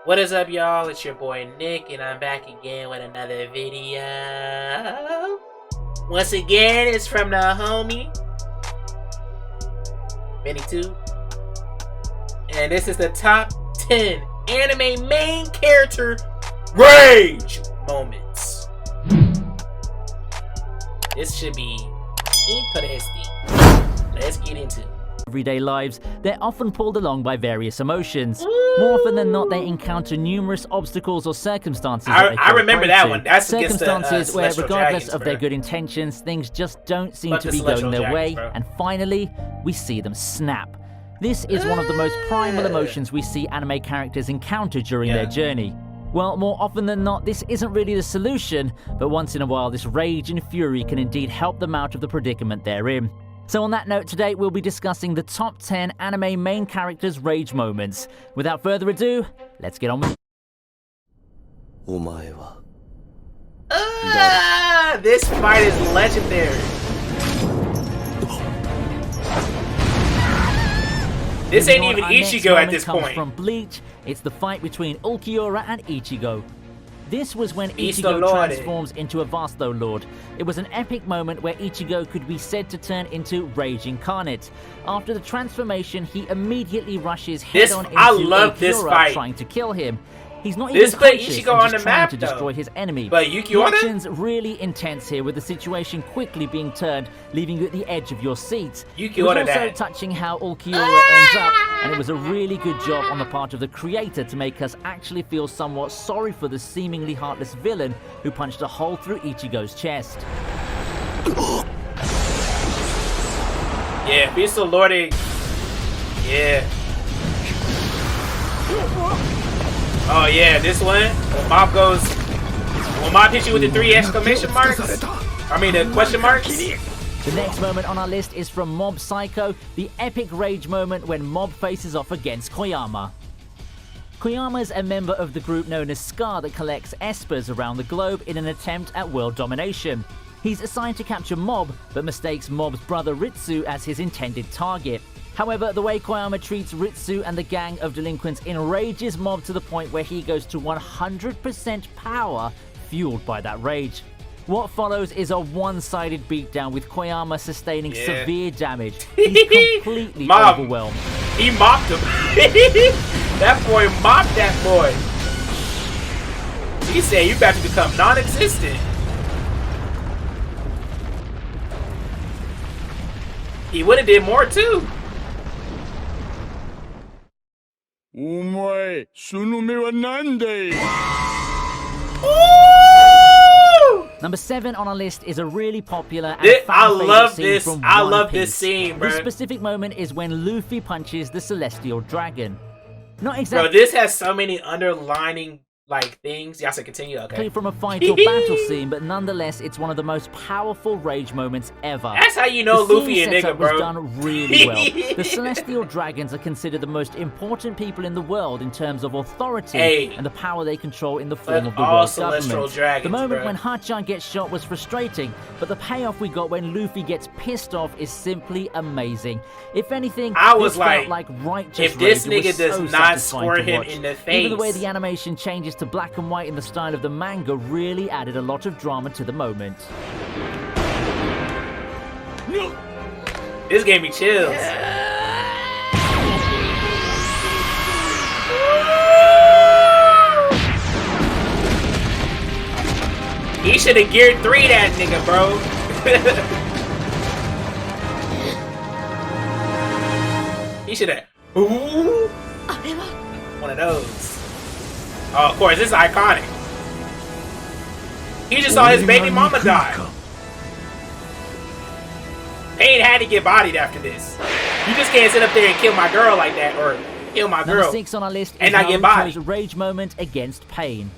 What is up, y'all? It's your boy Nick, and I'm back again with another video. Once again, it's from the homie viniitube, and this is the top 10 anime main character rage moments. This should be interesting. Let's get into it. Everyday lives, they're often pulled along by various emotions. More often than not, they encounter numerous obstacles or circumstances. I remember that one. That's circumstances where, regardless of bro. their good intentions, things just don't seem Fuck to the be going Celestial their Dragons, way, bro. and finally, we see them snap. This is one of the most primal emotions we see anime characters encounter during their journey. Well, more often than not, this isn't really the solution, but once in a while, this rage and fury can indeed help them out of the predicament they're in. So on that note, today we'll be discussing the top 10 anime main characters' rage moments. Without further ado, let's get on with it. This fight is legendary. This ain't even Our next Ichigo at moment this comes point. from Bleach. It's the fight between Ulquiorra and Ichigo. This was when Beast Ichigo Lord. transforms into a Vasto Lord. It was an epic moment where Ichigo could be said to turn into Rage Incarnate. After the transformation, he immediately rushes head-on into I love this Ulquiorra, fight. trying to kill him. He's not This even put conscious Ichigo and on just the trying map, to though. destroy his enemy. But The Ulquiorra? action's really intense here, with the situation quickly being turned, leaving you at the edge of your seat. It was Ulquiorra also that. touching how Ulquiorra ends up, and it was a really good job on the part of the creator to make us actually feel somewhat sorry for the seemingly heartless villain who punched a hole through Ichigo's chest. Yeah, Beast Lord. Yeah. Oh yeah, this one. When Mob hits you with the 3 exclamation marks. I mean the question marks. The next moment on our list is from Mob Psycho, the epic rage moment when Mob faces off against Koyama. Koyama's a member of the group known as Scar that collects espers around the globe in an attempt at world domination. He's assigned to capture Mob, but mistakes Mob's brother Ritsu as his intended target. However, the way Koyama treats Ritsu and the gang of delinquents enrages Mob to the point where he goes to 100% power, fueled by that rage. What follows is a one-sided beatdown with Koyama sustaining severe damage. He's completely overwhelmed. He mopped him. That boy mopped that boy. He said you about to become non-existent. He would have did more too. Ooh! Number 7 on our list is a really popular and I fan-favorite love scene this. from I One love Piece. this scene, bro. The specific moment is when Luffy punches the Celestial Dragon. Not Bro, exactly this has so many underlining like things. Y'all should continue. Okay. from a fight or battle scene, but nonetheless, it's one of the most powerful rage moments ever. That's how you know The Luffy scene a nigga, setup was bro. done really well. The Celestial Dragons are considered the most important people in the world in terms of authority and the power they control in the form of the all world Celestial government. Dragons, The moment bro. when Hachan gets shot was frustrating, but the payoff we got when Luffy gets pissed off is simply amazing. If anything, I was this felt like, righteous if this rage. It nigga was does so not satisfying squirt to him watch. in the Even the way face. the animation changes to black and white in the style of the manga really added a lot of drama to the moment. This gave me chills. He should have geared 3 that nigga, bro. He should have. Ooh. One of those. Oh, of course, this is iconic. He just saw his baby mama die. Pain had to get bodied after this. You just can't sit up there and kill my girl like that, or kill my girl. Number 6 on our list is and not get bodied. Naruto's rage moment against Pain.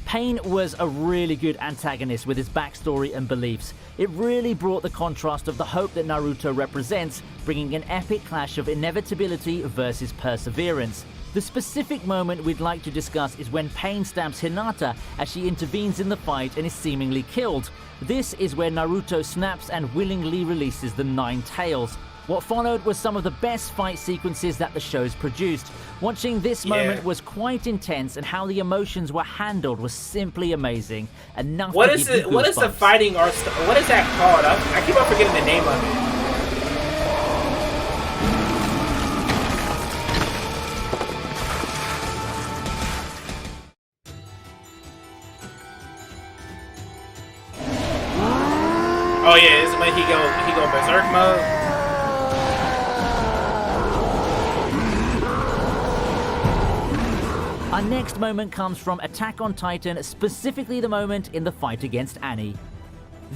Pain was a really good antagonist with his backstory and beliefs. It really brought the contrast of the hope that Naruto represents, bringing an epic clash of inevitability versus perseverance. The specific moment we'd like to discuss is when Pain stabs Hinata as she intervenes in the fight and is seemingly killed. This is where Naruto snaps and willingly releases the 9 tails. What followed was some of the best fight sequences that the show's produced. Watching this moment was quite intense, and how the emotions were handled was simply amazing. Enough what to is give you it? What is the goosebumps. fighting art? What is that called? I keep on forgetting the name of it. Oh yeah, this is when he go berserk mode. Our next moment comes from Attack on Titan, specifically the moment in the fight against Annie.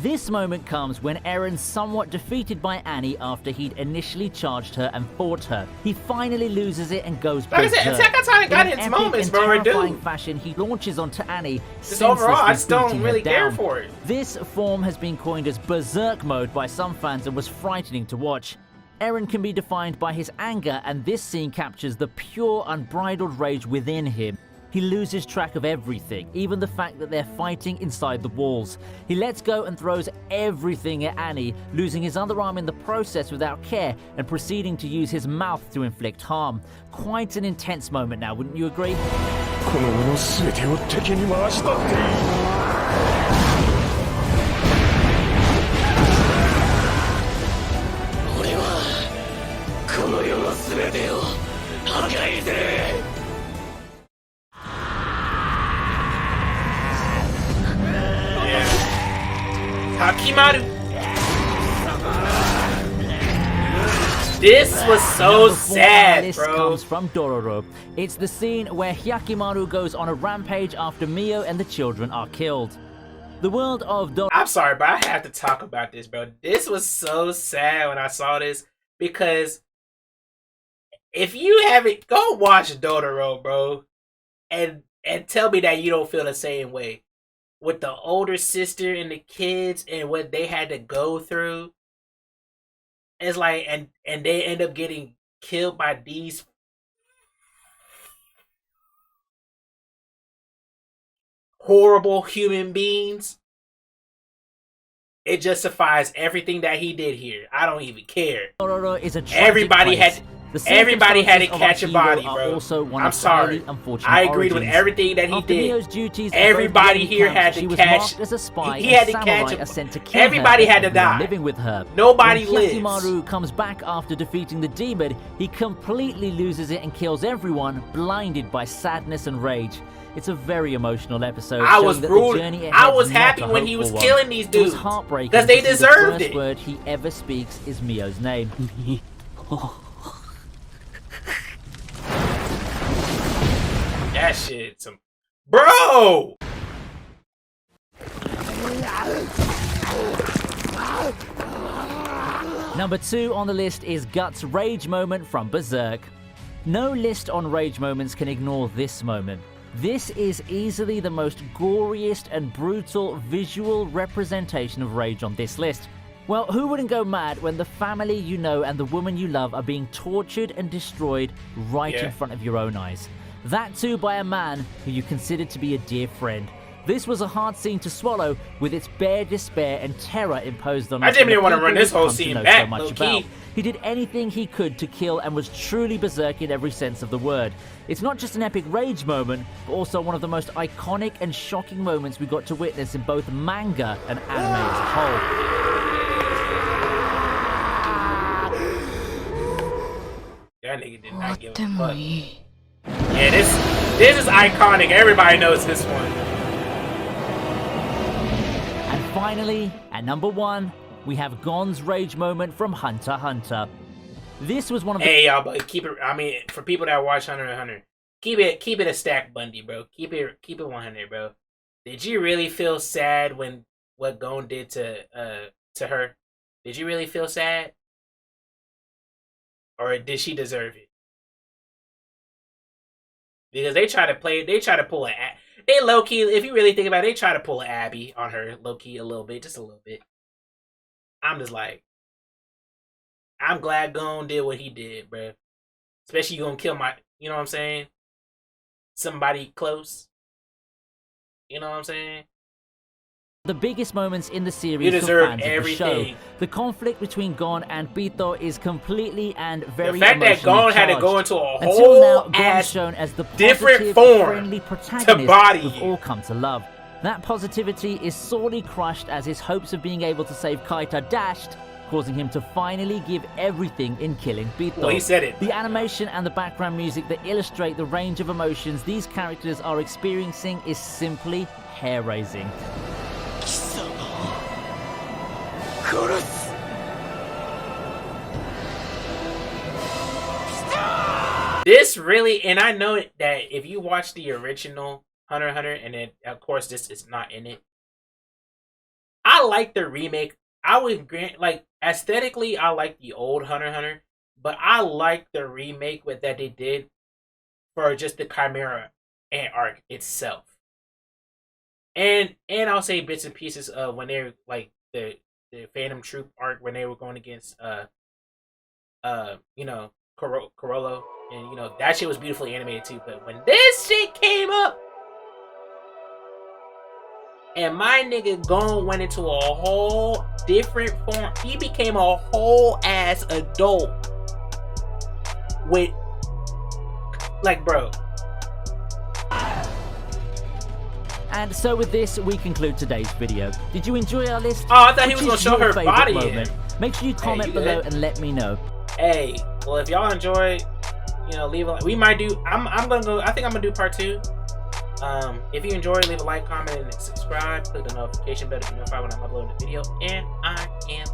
This moment comes when Eren's somewhat defeated by Annie after he'd initially charged her and fought her. He finally loses it and goes Like I berserk. said, Attack on Titan got In an its epic moments, and bro. It terrifying do. fashion, he launches onto Annie, Just overall, I just don't senselessly really beating her care down. for it. This form has been coined as Berserk mode by some fans and was frightening to watch. Eren can be defined by his anger, and this scene captures the pure, unbridled rage within him. He loses track of everything, even the fact that they're fighting inside the walls. He lets go and throws everything at Annie, losing his other arm in the process without care, and proceeding to use his mouth to inflict harm. Quite an intense moment now, wouldn't you agree? この世の全てを敵に回したっていい。俺はこの世の全てを破壊する。Hakimaru. This was so sad, this bro. comes from Dororo. It's the scene where Hyakimaru goes on a rampage after Mio and the children are killed. The world of Dororo. I'm sorry, but I have to talk about this, bro. This was so sad when I saw this, because if you haven't, go watch Dororo, bro, and tell me that you don't feel the same way. With the older sister and the kids and what they had to go through. It's like, and they end up getting killed by these horrible human beings. It justifies everything that he did here. I don't even care. Dororo is a Everybody place. had The everybody had to circumstances catch a of body, Ichigo bro. are also one I'm of sorry. highly unfortunate I agreed with origins. everything that he After did. Mio's duties at Everybody both here camps, had she to was catch. marked as a spy, He had and to samurai catch. are sent to kill Everybody her had to and everyone die. living with her. Nobody when lives. Hyakimaru comes back after defeating the demon, he completely loses it and kills everyone, blinded by sadness and rage. It's a very emotional episode. I was showing that the rooting. journey I ahead's was not happy a when he was hopeful killing one. these It was dudes heartbreaking because they to see deserved the it. first word he ever speaks is Mio's name. That shit, some bro. Number 2 on the list is Guts' rage moment from Berserk. No list on rage moments can ignore this moment. This is easily the most goriest and brutal visual representation of rage on this list. Well, who wouldn't go mad when the family you know and the woman you love are being tortured and destroyed right in front of your own eyes? That too by a man who you considered to be a dear friend. This was a hard scene to swallow, with its bare despair and terror imposed on us. I didn't even want to people run this we've whole come to scene know back, so much low about. key. He did anything he could to kill and was truly berserk in every sense of the word. It's not just an epic rage moment, but also one of the most iconic and shocking moments we got to witness in both manga and anime as a whole. That nigga did not give a fuck. Yeah, this is iconic. Everybody knows this one. And finally, at number 1, we have Gon's rage moment from Hunter x Hunter. This was one of the— Hey y'all, but keep it. I mean, for people that watch Hunter x Hunter, keep it a stack, Bundy, bro. Keep it 100, bro. Did you really feel sad when what Gon did to her? Did you really feel sad, or did she deserve it? Because they try to pull they low key. If you really think about it, they try to pull an Abby on her low key a little bit, just a little bit. I'm just like, I'm glad Gon did what he did, bro. Especially you gonna kill my, you know what I'm saying? Somebody close. You know what I'm saying? The biggest moments in the You series for deserve fans of the show. everything. The conflict between Gon and Bito is completely and very The fact that emotionally Gon had to charged. go into a Until now, whole Gon's ass shown as the different positive, form friendly to protagonist body we've you. all come to love. That positivity is sorely crushed as his hopes of being able to save Kaita dashed, causing him to finally give everything in killing Bito. Well, he said it. The animation and the background music that illustrate the range of emotions these characters are experiencing is simply hair-raising. This really, and I know that if you watch the original Hunter x Hunter, and then of course this is not in it, I like the remake. I would grant, like, aesthetically, I like the old Hunter x Hunter, but I like the remake with that they did for just the Chimera and arc itself. And I'll say bits and pieces of when they were like the Phantom Troop arc when they were going against Corollo, and that shit was beautifully animated too. But when this shit came up, and my nigga Gon went into a whole different form, he became a whole ass adult with, like, bro. And so with this, we conclude today's video. Did you enjoy our list? Oh, I thought he Which was gonna is show your her favorite body. moment? Make sure you comment you below good? and let me know. Hey, well, if y'all enjoy, leave a like. We might do. I'm gonna go. I think I'm gonna do part 2. If you enjoy, leave a like, comment, and subscribe. Click the notification bell to be notified when I'm uploading the video. And I am